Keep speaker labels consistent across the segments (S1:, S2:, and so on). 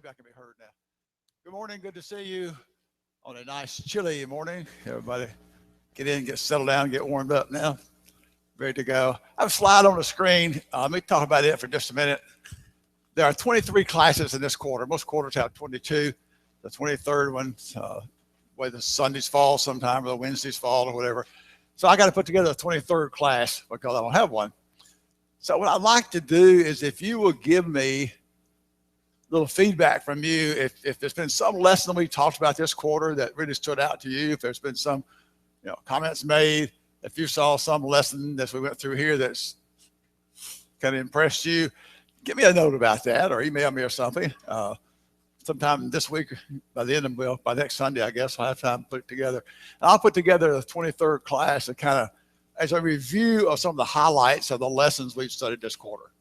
S1: Maybe I can be heard now. Good morning. Good to see you on a nice chilly morning. Everybody get in, get settled down, get warmed up now. Ready to go. I have a slide on the screen. Let me talk about it for just a minute. There are 23 classes in this quarter. Most quarters have 22. The 23rd one, whether the Sundays fall sometime or the Wednesdays fall or whatever. So I got to put together a 23rd class because I don't have one. So what I'd like to do is if you will give me a little feedback from you, if there's been some lesson we talked about this quarter that really stood out to you, if there's been some comments made, if you saw some lesson that we went through here that's kind of impressed you, give me a note about that or email me or something. Sometime this week, by next Sunday, I guess, I'll have time to put it together. And I'll put together the 23rd class and kind of as a review of some of the highlights of the lessons we've studied this quarter.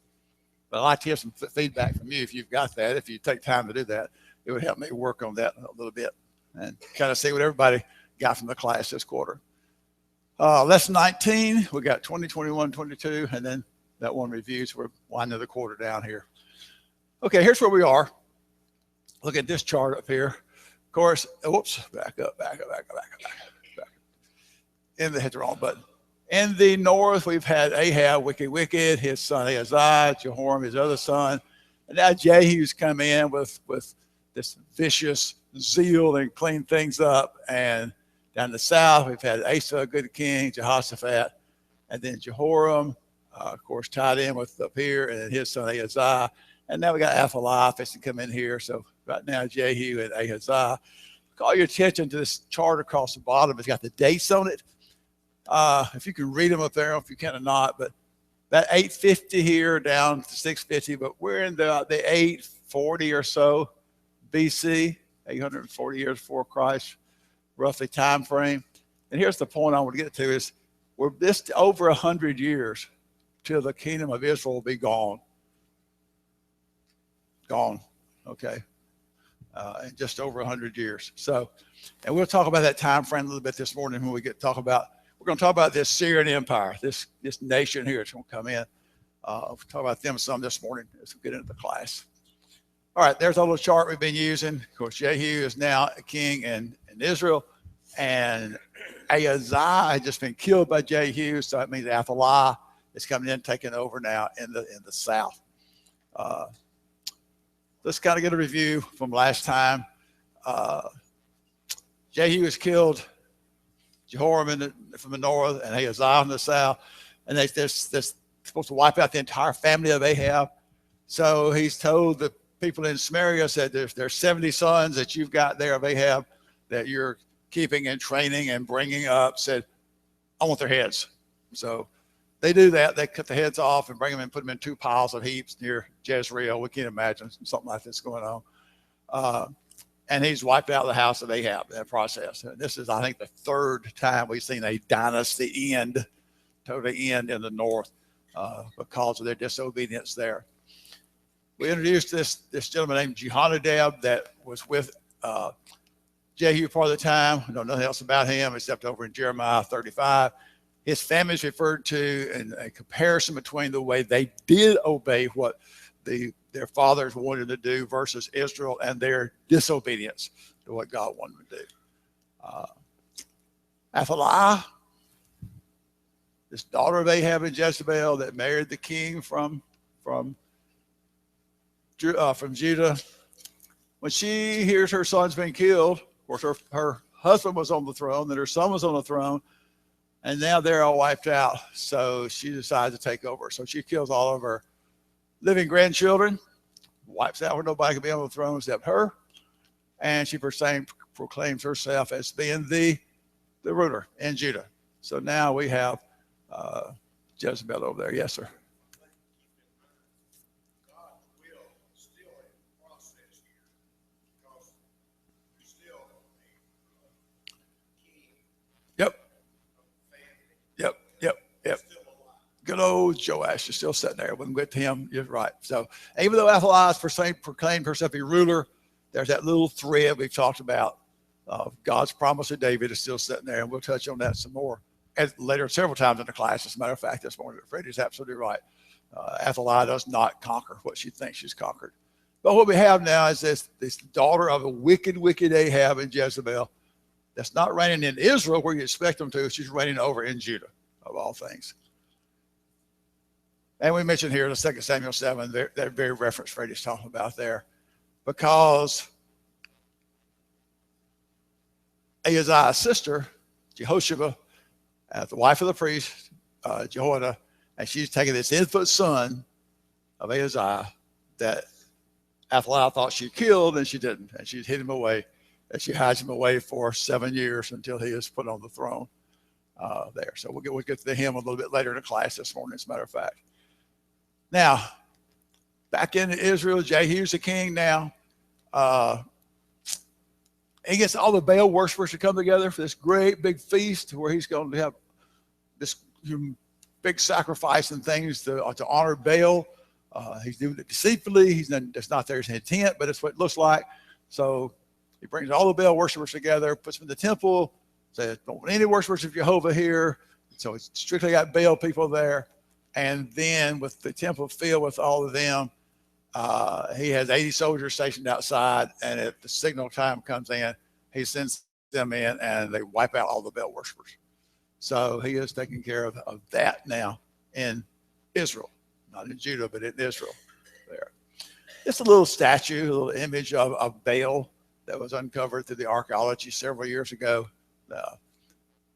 S1: But I'd like to hear some feedback from you if you've got that. If you take time to do that, it would help me work on that a little bit and kind of see what everybody got from the class this quarter. Lesson 19, we got 20, 21, 22, and then that one review. So we're winding the quarter down here. Okay, here's where we are. Look at this chart up here. Of course, whoops, back up. Hit the wrong button. In the north, we've had Ahab, wicked, his son Ahaziah, Jehoram, his other son. And now Jehu's come in with this vicious zeal and clean things up. And down in the south, we've had Asa, a good king, Jehoshaphat, and then Jehoram, of course, tied in with up here, and then his son Ahaziah. And now we got Athaliah fixing to come in here. So right now, Jehu and Ahaziah. Call your attention to this chart across the bottom. It's got the dates on it. If you can read them up there, if you can or not, but that 850 here down to 650, but we're in the 840 or so BC, 840 years before Christ, roughly time frame. And here's the point I want to get to is we're this over 100 years till the kingdom of Israel will be gone. Okay. In just over 100 years. So, and we'll talk about that time frame a little bit this morning when we we're going to talk about this Syrian empire, this nation here. It's going to come in. We'll talk about them some this morning as we get into the class. All right, there's a little chart we've been using. Of course, Jehu is now a king in Israel, and Ahaziah had just been killed by Jehu, so that means Athaliah is coming in, taking over now in the south. Let's kind of get a review from last time. Jehu was killed. Jehoram from the north and Ahaziah in the south. And they're supposed to wipe out the entire family of Ahab. So he's told the people in Samaria, said there's 70 sons that you've got there of Ahab that you're keeping and training and bringing up. Said, I want their heads. So they do that. They cut the heads off and bring them and put them in two piles of heaps near Jezreel. We can't imagine something like this going on. And he's wiped out the house of Ahab in that process. And this is, I think, the third time we've seen a dynasty totally end in the north because of their disobedience there. We introduced this gentleman named Jehonadab that was with Jehu part of the time. We know nothing else about him except over in Jeremiah 35. His family is referred to in a comparison between the way they did obey what their fathers wanted to do versus Israel and their disobedience to what God wanted to do. Athaliah, this daughter of Ahab and Jezebel that married the king from Judah, when she hears her son's been killed, of course her husband was on the throne, then her son was on the throne, and now they're all wiped out. So she decides to take over. So she kills all of her living grandchildren, wipes out where nobody can be on the throne except her, and she proclaims herself as being the ruler in Judah. So now we have Jezebel over there. Yes, sir. Yep. Good old Joash is still sitting there. When we get to him, you're right. So even though Athaliah proclaimed herself a ruler, there's that little thread we've talked about. God's promise to David is still sitting there, and we'll touch on that some more later several times in the class. As a matter of fact, this morning, Freddie's absolutely right. Athaliah does not conquer what she thinks she's conquered. But what we have now is this daughter of a wicked, wicked Ahab and Jezebel that's not reigning in Israel where you expect them to. She's reigning over in Judah, of all things. And we mentioned here in 2 Samuel 7, that very reference Freddie's talking about there, because Ahaziah's sister, Jehosheba, the wife of the priest, Jehoiada, and she's taking this infant son of Ahaziah that Athaliah thought she killed, and she didn't. And she hid him away, and she hides him away for 7 years until he is put on the throne there. So we'll get to him a little bit later in the class this morning, as a matter of fact. Now, back into Israel, Jehu's the king now. He gets all the Baal worshipers to come together for this great big feast where he's going to have this big sacrifice and things to honor Baal. He's doing it deceitfully. That's not their intent, but it's what it looks like. So he brings all the Baal worshipers together, puts them in the temple, says, don't want any worshipers of Jehovah here. So it's strictly got Baal people there. And then with the temple filled with all of them, he has 80 soldiers stationed outside. And if the signal time comes in, he sends them in and they wipe out all the Baal worshipers. So he is taking care of that now in Israel, not in Judah, but in Israel there. It's a little statue, a little image of Baal that was uncovered through the archaeology several years ago.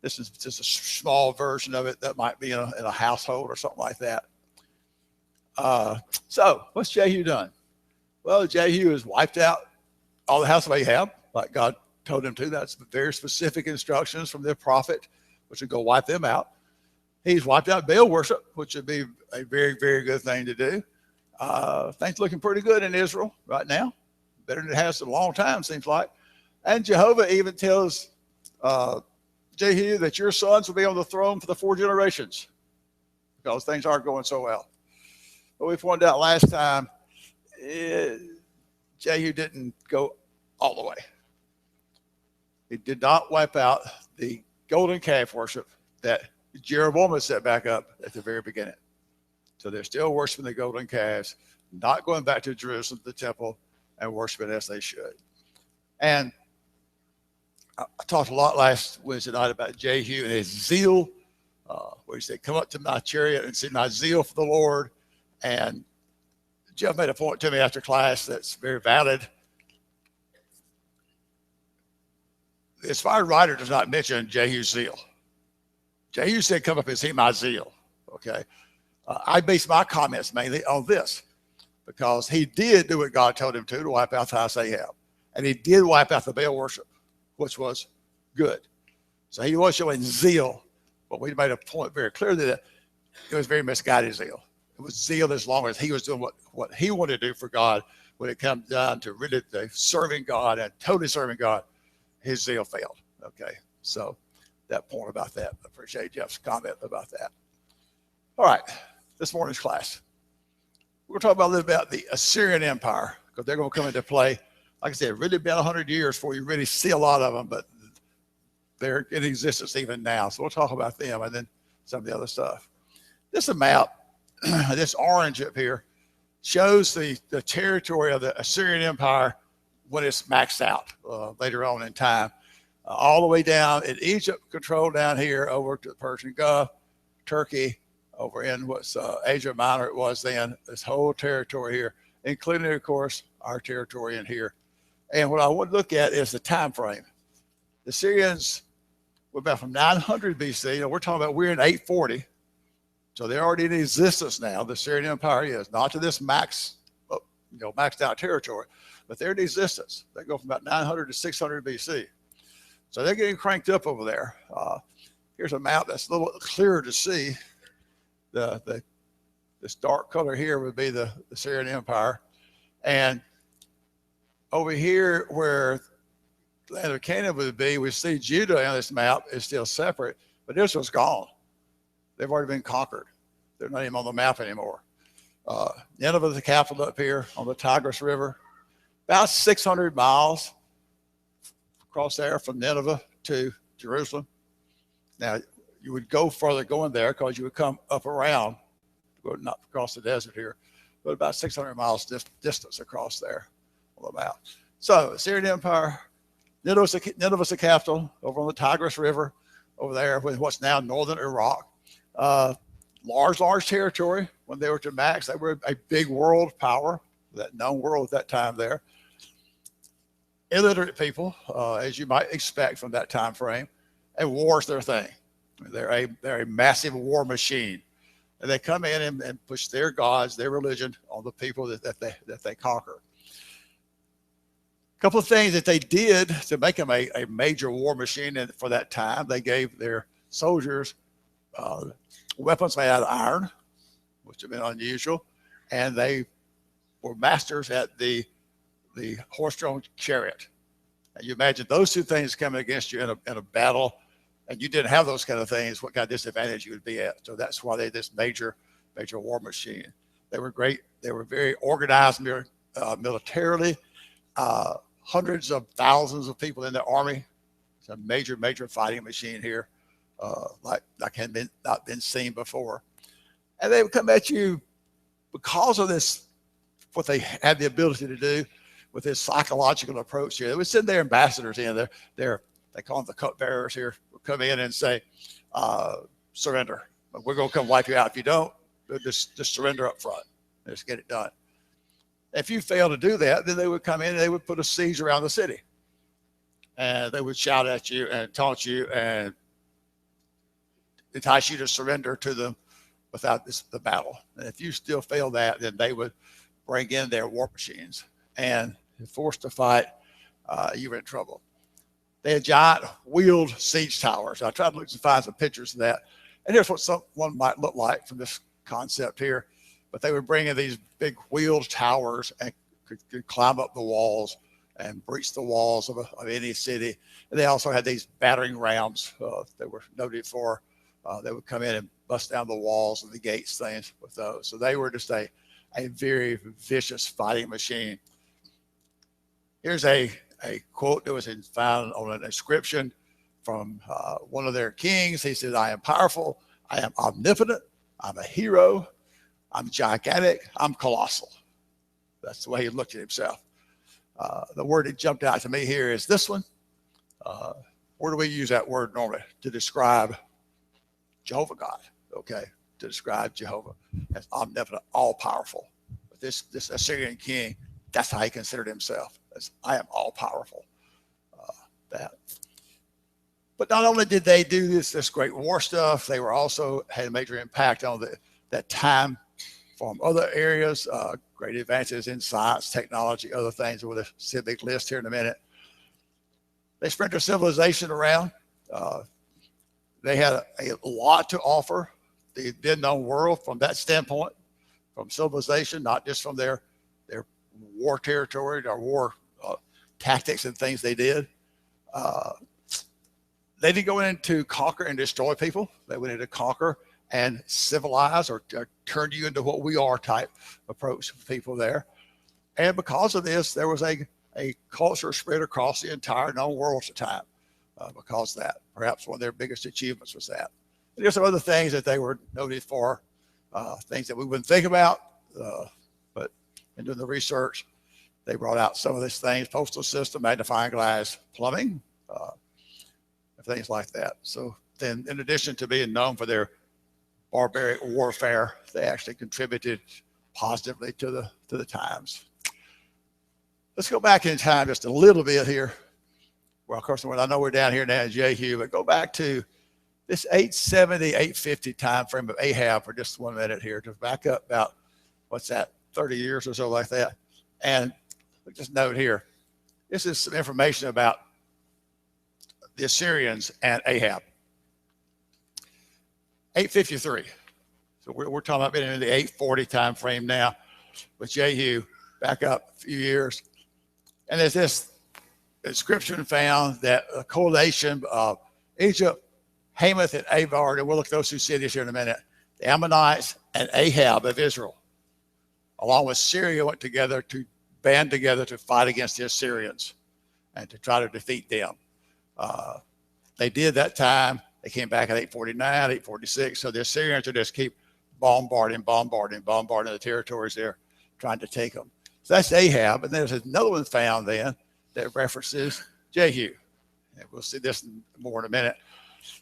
S1: This is just a small version of it that might be in a household or something like that. So what's Jehu done? Well, Jehu has wiped out all the house of Ahab, like God told him to. That's very specific instructions from the prophet, which would go wipe them out. He's wiped out Baal worship, which would be a very, very good thing to do. Things looking pretty good in Israel right now, better than it has in a long time, seems like. And Jehovah even tells Jehu that your sons will be on the throne for the 4 generations because things aren't going so well. But we pointed out last time, Jehu didn't go all the way. He did not wipe out the golden calf worship that Jeroboam had set back up at the very beginning. So they're still worshiping the golden calves, not going back to Jerusalem, the temple, and worshiping as they should. And I talked a lot last Wednesday night about Jehu and his zeal, where he said, come up to my chariot and see my zeal for the Lord. And Jeff made a point to me after class that's very valid. The inspired writer does not mention Jehu's zeal. Jehu said, come up and see my zeal. Okay. I base my comments mainly on this because he did do what God told him to wipe out the house of Ahab. And he did wipe out the Baal worship, which was good. So he was showing zeal, but we made a point very clearly that it was very misguided zeal. It was zeal as long as he was doing what he wanted to do for God. When it comes down to really serving God and totally serving God, his zeal failed. Okay, so that point about that. I appreciate Jeff's comment about that. All right, this morning's class, we're going to talk about a little bit about the Assyrian Empire because they're going to come into play. Like I said, really about 100 years before you really see a lot of them, but they're in existence even now. So we'll talk about them and then some of the other stuff. This is a map, this orange up here, shows the territory of the Assyrian Empire when it's maxed out later on in time. All the way down in Egypt, controlled down here over to the Persian Gulf, Turkey, over in what's Asia Minor it was then, this whole territory here, including, of course, our territory in here. And what I want to look at is the time frame. The Syrians were about from 900 BC. You know, we're talking about we're in 840. So they're already in existence now. The Syrian Empire is not to this maxed out territory, but they're in existence. They go from about 900 to 600 BC. So they're getting cranked up over there. Here's a map that's a little clearer to see. This dark color here would be the Syrian Empire. And over here where the land of Canaan would be, we see Judah on this map is still separate, but Israel's gone. They've already been conquered. They're not even on the map anymore. Nineveh is the capital up here on the Tigris River. About 600 miles across there from Nineveh to Jerusalem. Now, you would go further going there because you would come up around, not across the desert here, but about 600 miles distance across there on the map. So Assyrian Empire, Nineveh's the capital, over on the Tigris River, over there with what's now northern Iraq. Large territory. When they were to max, they were a big world power, that known world at that time there. Illiterate people, as you might expect from that time frame, and war's their thing. They're a massive war machine. And they come in and push their gods, their religion on the people that they conquer. A couple of things that they did to make them a major war machine for that time. They gave their soldiers weapons made out of iron, which have been unusual, and they were masters at the horse-drawn chariot. And you imagine those two things coming against you in a battle, and you didn't have those kind of things, what kind of disadvantage you would be at. So that's why they're this major war machine. They were great. They were very organized militarily. Hundreds of thousands of people in the army. It's a major fighting machine here, like had not been seen before. And they would come at you because of this, what they had the ability to do with this psychological approach here. They would send their ambassadors in there. They call them the cupbearers here, would come in and say, surrender. We're going to come wipe you out. If you don't, just surrender up front. Just get it done. If you fail to do that, then they would come in and they would put a siege around the city. And they would shout at you and taunt you and entice you to surrender to them without the battle. And if you still fail that, then they would bring in their war machines. And if forced to fight, you were in trouble. They had giant wheeled siege towers. I tried to look to find some pictures of that. And here's what one might look like from this concept here. But they would bring in these big wheeled towers and could climb up the walls and breach the walls of any city. And they also had these battering rams that were noted for. They would come in and bust down the walls and the gates, things with those. So they were just a very vicious fighting machine. Here's a quote that was found on an inscription from one of their kings. He said, "I am powerful. I am omnipotent. I'm a hero. I'm gigantic. I'm colossal." That's the way he looked at himself. The word that jumped out to me here is this one. Where do we use that word normally? To describe Jehovah God, okay? To describe Jehovah as omnipotent, all-powerful. But this Assyrian king, that's how he considered himself, as I am all-powerful. But not only did they do this great war stuff, they were also had a major impact on that time from other areas, great advances in science, technology, other things. We'll see a big list here in a minute. They spread their civilization around. They had a lot to offer the then known world from that standpoint, from civilization, not just from their war territory, their war tactics and things they did. They didn't go in to conquer and destroy people. They went in to conquer and civilize or turn you into what we are type approach for people there. And because of this, there was a culture spread across the entire known world at the time because of that. Perhaps one of their biggest achievements was that. And there's some other things that they were noted for, things that we wouldn't think about, but in doing the research, they brought out some of these things: postal system, magnifying glass, plumbing, things like that. So then, in addition to being known for their barbaric warfare, they actually contributed positively to the times. Let's go back in time just a little bit here. Well, of course, I know we're down here now in Jehu, but go back to this 870, 850 time frame of Ahab for just 1 minute here, to back up about, what's that, 30 years or so like that. And just note here, this is some information about the Assyrians and Ahab. 853. So we're talking about being in the 840 time frame now with Jehu. Back up a few years. And there's this inscription found that a coalition of Egypt, Hamath, and Avar, and we'll look at those two cities here in a minute, the Ammonites and Ahab of Israel, along with Syria, went together to band together to fight against the Assyrians and to try to defeat them. They did that time. They came back at 849, 846. So the Assyrians would just keep bombarding the territories there. trying to take them. So that's Ahab. And there's another one found then that references Jehu. And we'll see this more in a minute.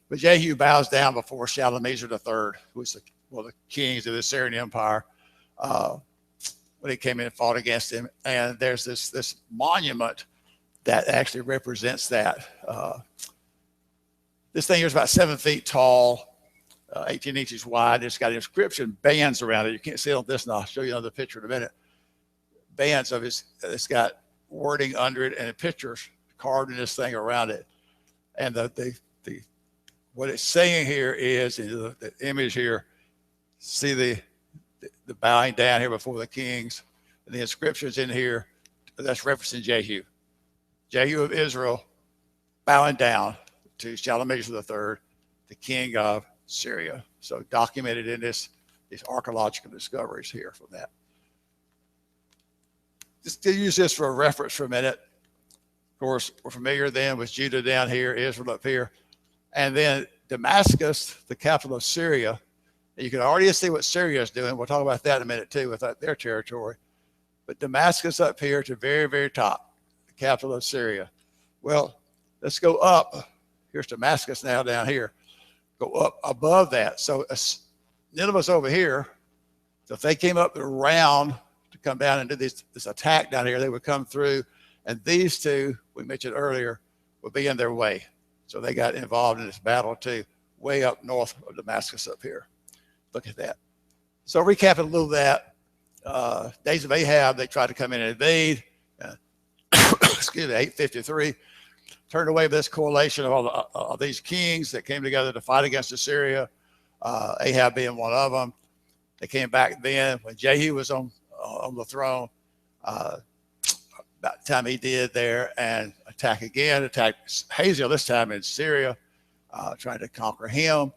S1: But Jehu bows down before Shalmaneser III, who was one of the kings of the Assyrian Empire, when he came in and fought against him. And there's this monument that actually represents that. This thing here is about 7 feet tall, 18 inches wide. It's got inscription bands around it. You can't see it on this, and I'll show you another picture in a minute. Bands of it. It's got wording under it and pictures carved in this thing around it. And what it's saying here is the image here. See the bowing down here before the kings, and the inscriptions in here. That's referencing Jehu. Jehu of Israel bowing down to Shalmaneser III, the king of Syria. So documented in these archaeological discoveries here from that. Just to use this for a reference for a minute. Of course, we're familiar then with Judah down here, Israel up here, and then Damascus, the capital of Syria. And you can already see what Syria is doing. We'll talk about that in a minute too, with their territory. But Damascus up here to the very, very top, the capital of Syria. Well, let's go up. Here's Damascus now down here. Go up above that. So Nineveh's over here. So if they came up around to come down and do this attack down here, they would come through. And these two, we mentioned earlier, would be in their way. So they got involved in this battle too, way up north of Damascus up here. Look at that. So recapping a little of that, days of Ahab, they tried to come in and invade. Excuse me, 853. Turned away with this coalition of all these kings that came together to fight against Assyria, Ahab being one of them. They came back then when Jehu was on the throne, about the time he did there, and attacked Hazael, this time in Syria, trying to conquer him.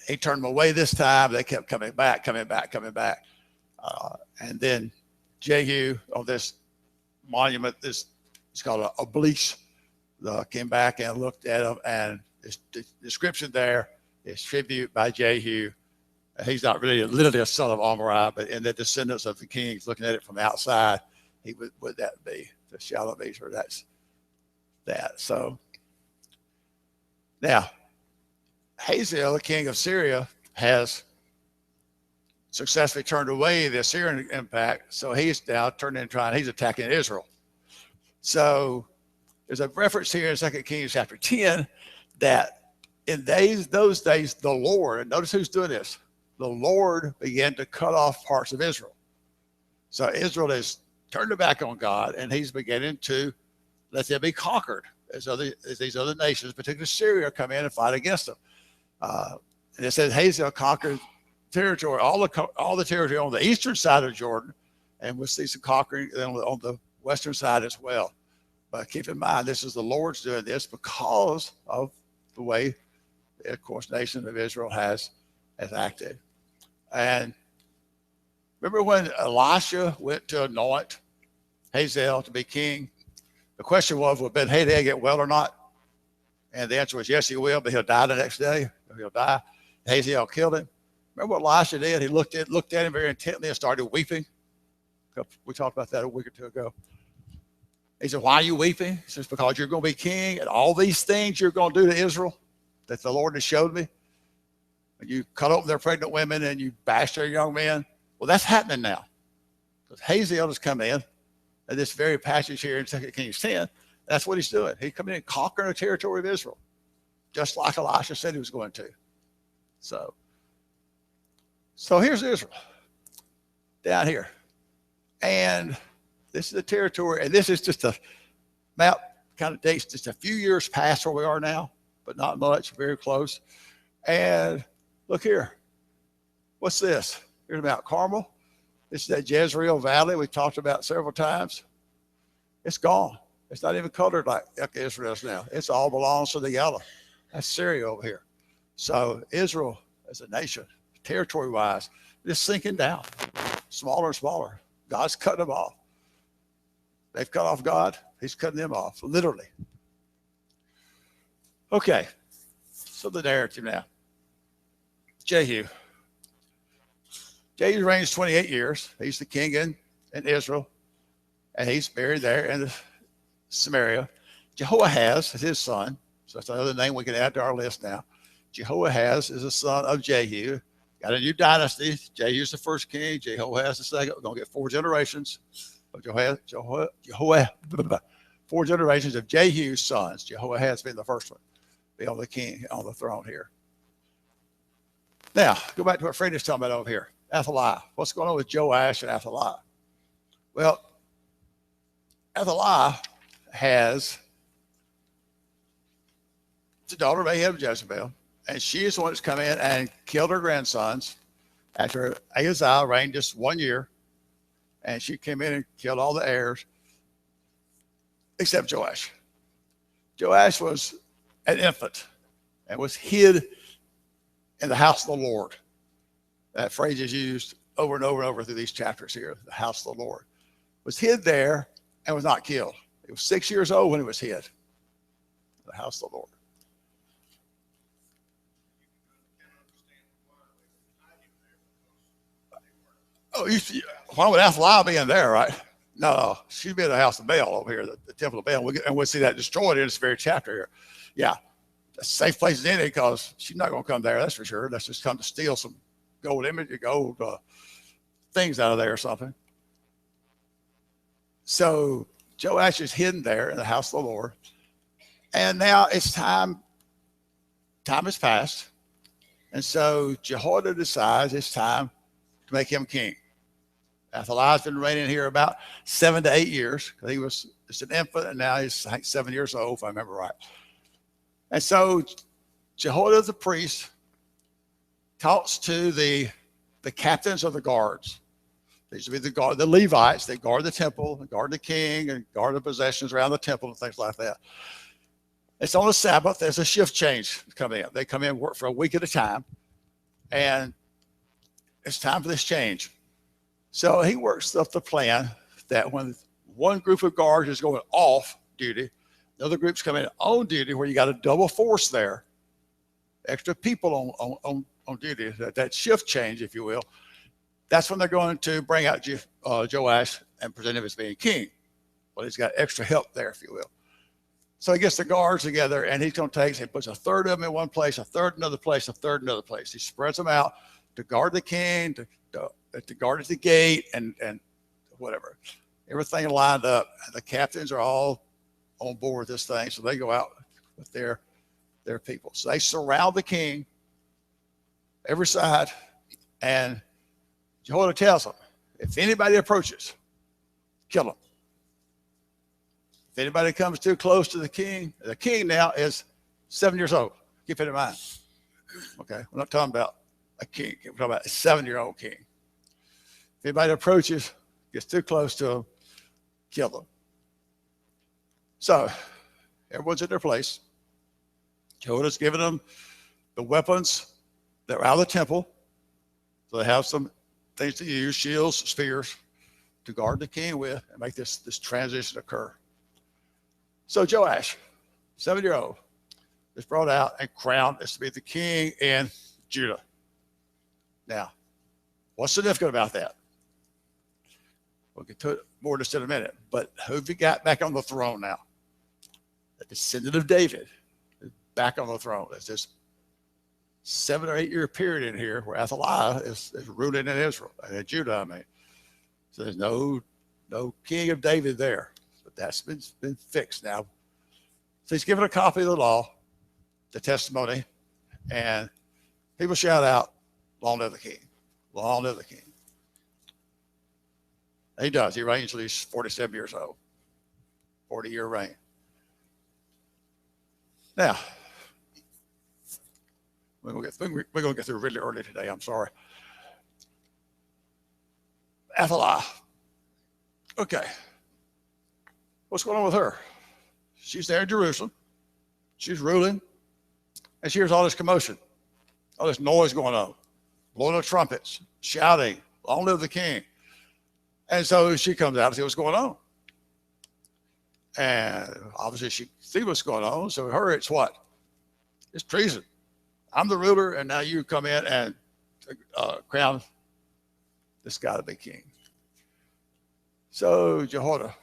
S1: He turned them away this time. They kept coming back. And then Jehu on this monument, it's called an obelisk, came back and looked at him, and the description there is tribute by Jehu. He's not really literally a son of Omri, but in the descendants of the kings, looking at it from outside, he would that be the Shalmaneser? That's that. So now, Hazael, the king of Syria, has successfully turned away the Assyrian impact. So he's now he's attacking Israel. So there's a reference here in 2 Kings chapter 10 that in those days, the Lord, and notice who's doing this, the Lord began to cut off parts of Israel. So Israel has turned their back on God, and he's beginning to let them be conquered as these other nations, particularly Syria, come in and fight against them. And it says Hazael conquered territory, all the territory on the eastern side of Jordan, and we'll see some conquering on the western side as well. But keep in mind, this is the Lord's doing this because of the way, of course, nation of Israel has acted. And remember when Elisha went to anoint Hazael to be king? The question was, will Ben-Hadad get well or not? And the answer was, yes, he will, but he'll die the next day. He'll die. Hazael killed him. Remember what Elisha did? He looked at him very intently and started weeping. We talked about that a week or two ago. He said, why are you weeping? He says, because you're going to be king, and all these things you're going to do to Israel that the Lord has showed me. And you cut open their pregnant women and you bash their young men. Well, that's happening now. Because Hazael has come in, and this very passage here in 2 Kings 10, that's what he's doing. He's coming in and conquering the territory of Israel, just like Elisha said he was going to. So here's Israel down here. And this is the territory, and this is just a map, kind of dates just a few years past where we are now, but not much, very close. And look here. What's this? Here's Mount Carmel. This is that Jezreel Valley we talked about several times. It's gone. It's not even colored like Israel is now. It all belongs to the yellow. That's Syria over here. So Israel as a nation, territory-wise, is sinking down, smaller and smaller. God's cutting them off. They've cut off God. He's cutting them off, literally. Okay, so the narrative now. Jehu Jehu reigns 28 years. He's the king in Israel, and he's buried there in Samaria. Jehoahaz is his son. So that's another name we can add to our list now. Jehoahaz is the son of Jehu. Got a new dynasty. Jehu's the first king. Jehoahaz the second. We're going to get 4 generations of four generations of Jehu's sons. Jehoahaz being the first one, be on the king, on the throne here. Now, go back to what Freddie's talking about over here. Athaliah. What's going on with Joash and Athaliah? Well, Athaliah has the daughter of Ahab, Jezebel, and she is the one that's come in and killed her grandsons after Ahaziah reigned just 1 year, and she came in and killed all the heirs except Joash. Joash was an infant and was hid in the house of the Lord. That phrase is used over and over and over through these chapters here. The house of the Lord was hid there and was not killed. He was 6 years old when he was hid. The house of the Lord. Oh, why would Athaliah be in there, right? No, she'd be in the house of Baal over here, the temple of Baal. And we'll see that destroyed in this very chapter here. Yeah, a safe place as any because she's not going to come there, that's for sure. That's just come to steal some gold things out of there or something. So Joash is hidden there in the house of the Lord. And now it's time. Time has passed. And so Jehoiada decides it's time to make him king. Athaliah's been reigning here about 7 to 8 years because he was just an infant, and now he's, I think, 7 years old, if I remember right. And so Jehoiada the priest talks to the captains of the guards. These would be the Levites. They guard the temple, they guard the king, and guard the possessions around the temple and things like that. It's on the Sabbath. There's a shift change coming in. They come in and work for a week at a time, and it's time for this change. So he works up the plan that when one group of guards is going off duty, the other groups come in on duty, where you got a double force there, extra people on duty, that shift change, if you will. That's when they're going to bring out Joash and present him as being king. Well, he's got extra help there, if you will. So he gets the guards together, and he puts a third of them in one place, a third in another place, a third in another place. He spreads them out to guard the king, to guard at the gate, and whatever. Everything lined up. The captains are all on board with this thing, so they go out with their people. So they surround the king, every side, and Jehoiada tells them, if anybody approaches, kill them. If anybody comes too close to the king now is 7 years old. Keep it in mind. Okay, we're not talking about a king. We're talking about a 7-year-old king. If anybody approaches, gets too close to him, kill them. So everyone's in their place. Jehoiada's giving them the weapons that are out of the temple. So they have some things to use, shields, spears, to guard the king with and make this transition occur. So Joash, 7-year-old, is brought out and crowned as to be the king in Judah. Now, what's significant about that? We'll get to it more just in a minute. But who have you got back on the throne now? The descendant of David is back on the throne. There's this 7 or 8 year period in here where Athaliah is ruling in Israel, and in Judah, I mean. So there's no king of David there. But that's been fixed now. So he's given a copy of the law, the testimony, and people shout out, long live the king, long live the king. And he does. He reigns until he's 47 years old, 40-year reign. Now, we're going to get through really early today. I'm sorry. Athaliah. Okay. What's going on with her? She's there in Jerusalem. She's ruling. And she hears all this commotion, all this noise going on, blowing of trumpets, shouting, long live the king. And so she comes out to see what's going on. And obviously she sees what's going on. So her, it's what? It's treason. I'm the ruler, and now you come in and crown this guy to be king. So Jehoiada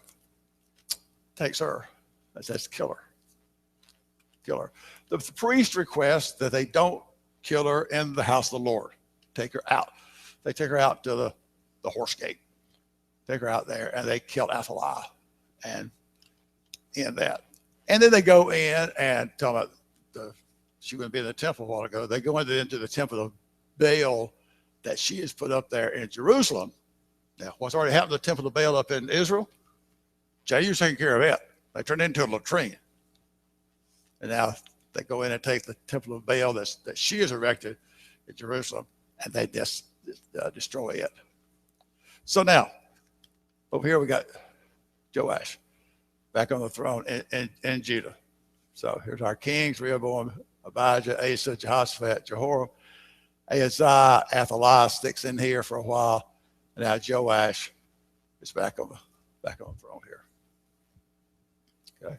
S1: takes her. That's kill her. Kill her. The priest requests that they don't kill her in the house of the Lord. Take her out. They take her out to the horse gate. Take her out there, and they kill Athaliah and end that. And then they go in and tell about she wouldn't be in the temple a while ago. They go into the temple of Baal that she has put up there in Jerusalem. Now, what's already happened to the temple of Baal up in Israel? Jehu's taking care of it. They turned it into a latrine. And now they go in and take the temple of Baal that she has erected in Jerusalem, and they just destroy it. So now, over here we got Joash back on the throne in Judah. So here's our kings: Rehoboam, Abijah, Asa, Jehoshaphat, Jehoram, Ahaziah. Athaliah sticks in here for a while, and now Joash is back on the throne here. Okay.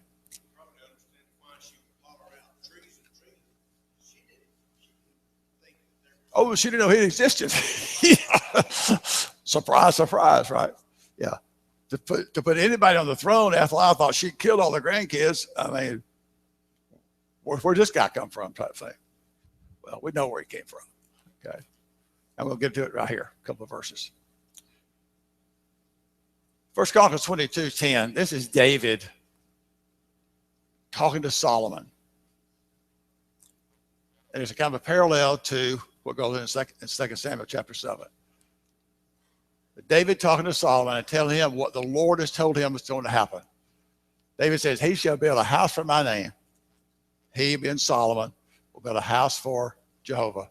S1: Oh, she didn't know he existed. Surprise, surprise, right? Yeah. To put anybody on the throne, Athaliah thought she killed all the grandkids. I mean, where'd this guy come from, type thing? Well, we know where he came from. Okay. And we'll get to it right here, a couple of verses. 1 Chronicles 22:10. This is David talking to Solomon. And it's a kind of a parallel to what goes in 2 Samuel chapter 7. David talking to Solomon and telling him what the Lord has told him is going to happen. David says, he shall build a house for my name. He, being Solomon, will build a house for Jehovah.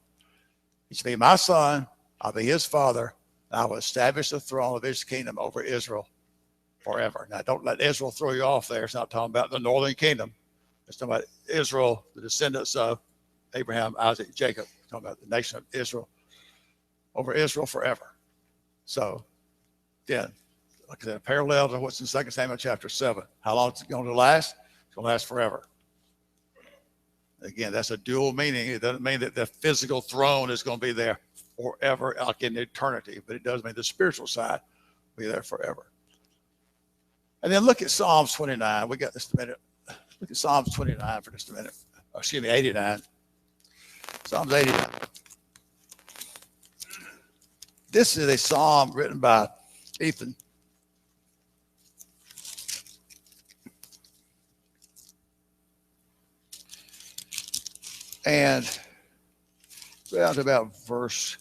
S1: He shall be my son. I'll be his father. And I will establish the throne of his kingdom over Israel forever. Now, don't let Israel throw you off there. It's not talking about the northern kingdom. It's talking about Israel, the descendants of Abraham, Isaac, Jacob. It's talking about the nation of Israel, over Israel forever. So, again, like I said, parallel to what's in 2 Samuel chapter 7. How long is it going to last? It's going to last forever. Again, that's a dual meaning. It doesn't mean that the physical throne is going to be there forever, like in eternity, but it does mean the spiritual side will be there forever. And then look at Psalms 29. We got this in a minute. Look at Psalms 29 for just a minute. Oh, excuse me, 89. Psalms 89. This is a psalm written by Ethan. And down to about verse,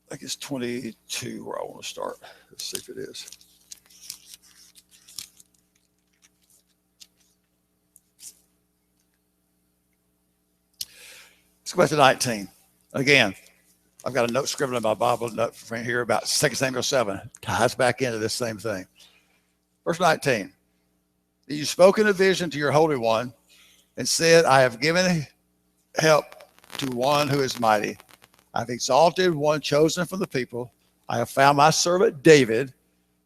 S1: I think it's 22 where I want to start. Let's see if it is. Let's go back to 19. Again, I've got a note scribbled in my Bible note from here about 2 Samuel 7. Ties back into this same thing. Verse 19. You spoke in a vision to your Holy One and said, I have given help to one who is mighty. I've exalted one chosen from the people. I have found my servant David.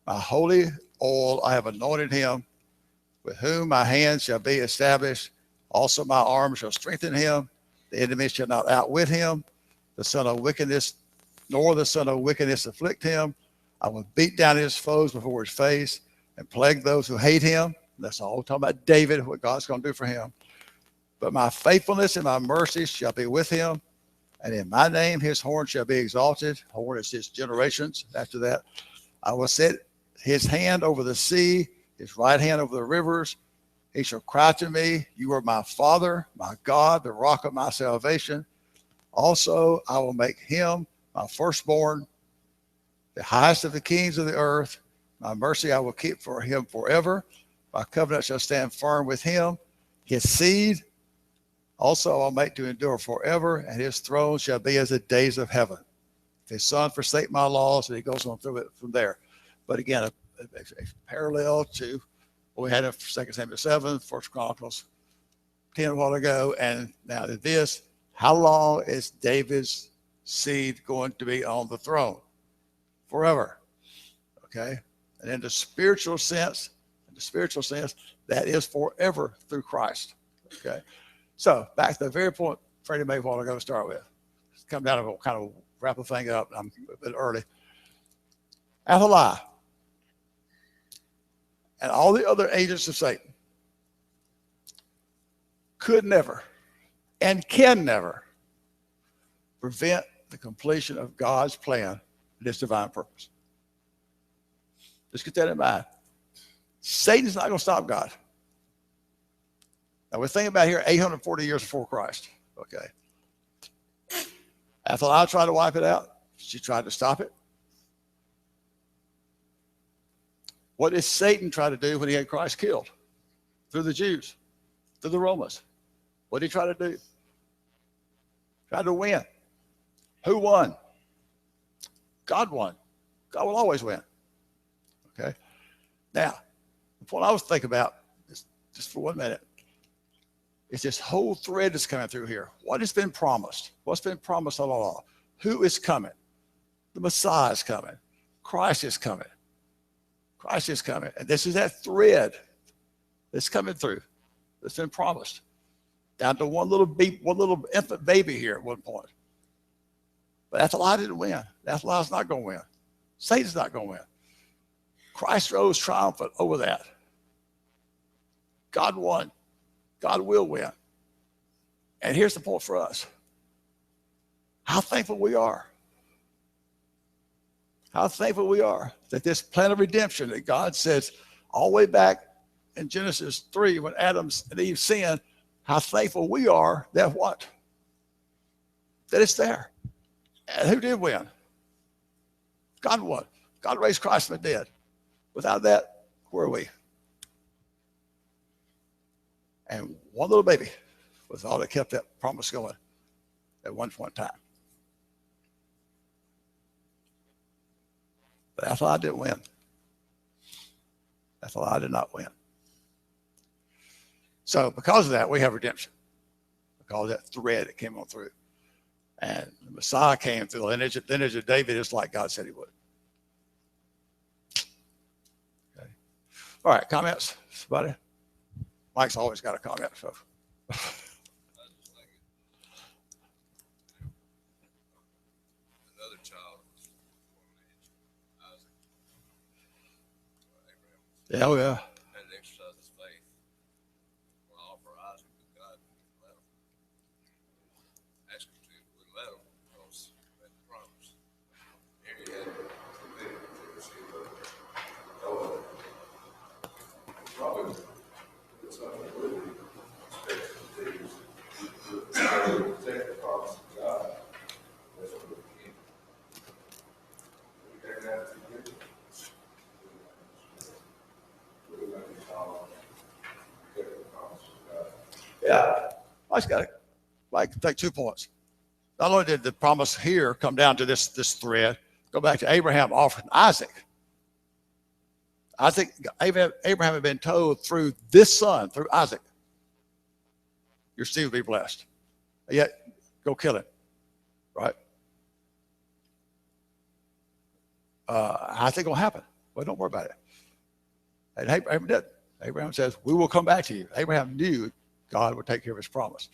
S1: My holy oil I have anointed him, with whom my hand shall be established. Also my arm shall strengthen him. The enemy shall not outwit him. The son of wickedness, nor the son of wickedness afflict him. I will beat down his foes before his face and plague those who hate him. That's all. We're talking about David, what God's going to do for him. But my faithfulness and my mercy shall be with him. And in my name, his horn shall be exalted. Horn is his generations. After that, I will set his hand over the sea, his right hand over the rivers. He shall cry to me, you are my Father, my God, the rock of my salvation. Also, I will make him my firstborn, the highest of the kings of the earth. My mercy I will keep for him forever. My covenant shall stand firm with him. His seed also I'll make to endure forever, and his throne shall be as the days of heaven. If his son forsake my laws, and he goes on through it from there. But again, a parallel to what we had in 2 Samuel 7, 1 Chronicles 10 a while ago, and now this. How long is David's seed going to be on the throne? Forever. Okay? And in the spiritual sense, that is forever through Christ. Okay? So back to the very point Freddie made a while ago to start with. It's come down to kind of wrap the thing up. I'm a bit early. Athaliah and all the other agents of Satan could never and can never prevent the completion of God's plan and his divine purpose. Just get that in mind. Satan's not going to stop God. Now we're thinking about here 840 years before Christ. Okay. Athaliah tried to wipe it out. She tried to stop it. What did Satan try to do when he had Christ killed? Through the Jews, through the Romans. What did he try to do? Tried to win. Who won? God won. God will always win. Okay. Now, the point I was thinking about, just for 1 minute, is this whole thread that's coming through here. What has been promised? What's been promised all along? Who is coming? The Messiah is coming. Christ is coming. Christ is coming. And this is that thread that's coming through, that's been promised. Down to one little infant baby here at one point. But Athaliah didn't win. Athaliah's not going to win. Satan's not going to win. Christ rose triumphant over that. God won. God will win. And here's the point for us. How thankful we are. How thankful we are that this plan of redemption that God says all the way back in Genesis 3 when Adam and Eve sinned, how thankful we are that what? That it's there. And who did win? God won. God raised Christ from the dead. Without that, where are we? And one little baby was all that kept that promise going at one point in time. But Athaliah didn't win. Athaliah did not win. So because of that, we have redemption. Because of that thread that came on through. And the Messiah came through the lineage of David, just like God said he would. Okay. All right, comments, somebody? Mike's always got a comment, so.
S2: Another child was Isaac, Abraham.
S1: Yeah, oh yeah.
S2: Had to exercise his faith. Well, offer Isaac, but God wouldn't let him. Asked him to, wouldn't let him because he made the promise. Here he had committed to receive Noah. Probably did something really expected to do to protect the promise of God. That's what we can. We take that to get it. We're going to follow protect the promise of God.
S1: Yeah. Mike's got it. Mike can take 2 points. Not only did the promise here come down to this thread, go back to Abraham offering Isaac. Abraham had been told through this son, through Isaac, your seed will be blessed. Yet, go kill him, right? How's it going to happen? Well, don't worry about it. And Abraham did. Abraham says, we will come back to you. Abraham knew God would take care of his promise.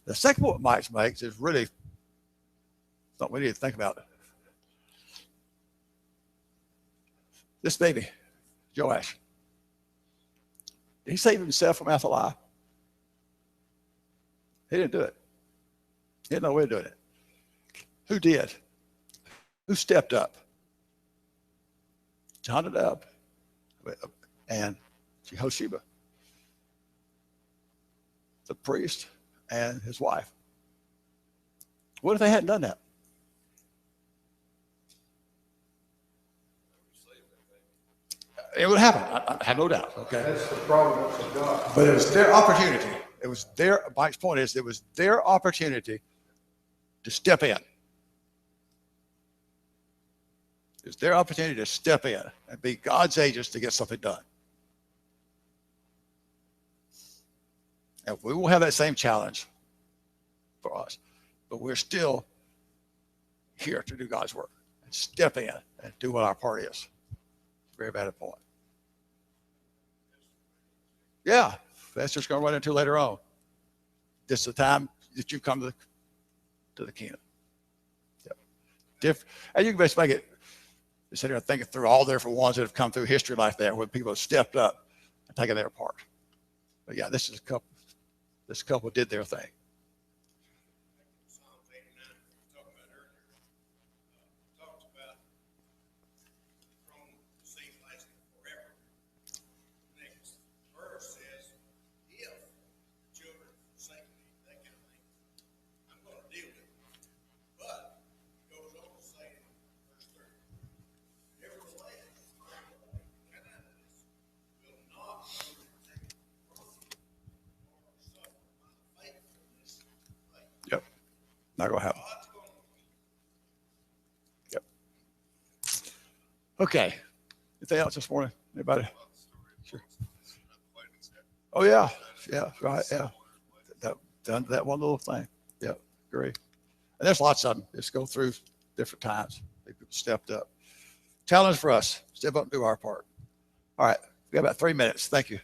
S1: The second point Mike makes is really something we need to think about. This baby, Joash, did he save himself from Athaliah? He didn't do it. He had no way of doing it. Who did? Who stepped up? Jonadab and Jehosheba, the priest and his wife. What if they hadn't done that? It would happen. I have no doubt. Okay.
S2: That's the providence of God.
S1: But it was their opportunity. It was their, Mike's point is, it was their opportunity to step in. It's their opportunity to step in and be God's agents to get something done. And we will have that same challenge for us, but we're still here to do God's work and step in and do what our part is. Very valid point. Yeah, that's just going to run into later on. This is the time that you come to the kingdom. Yep. different. And you can basically make it, sit here and think through all the different ones that have come through history like that, where people have stepped up and taken their part. But yeah, this couple did their thing.
S2: Psalms 89, we talked about earlier, talks about the throne seat lasting forever. Next verse says, if the children forsake me, that kind of thing, I'm going to deal with it. But it goes on to say in verse 30, nevertheless, come out of this, will not overtake from you or suffer my faithfulness.
S1: Yep. Not going to happen.
S2: God's going to
S1: Yep. Okay. Anything else this morning? Anybody? Sure. Oh yeah. Yeah. Right. Yeah. Done that one little thing. Yeah. Agree. And there's lots of them. Just go through different times. People stepped up. Challenge for us. Step up and do our part. All right. We got about 3 minutes. Thank you.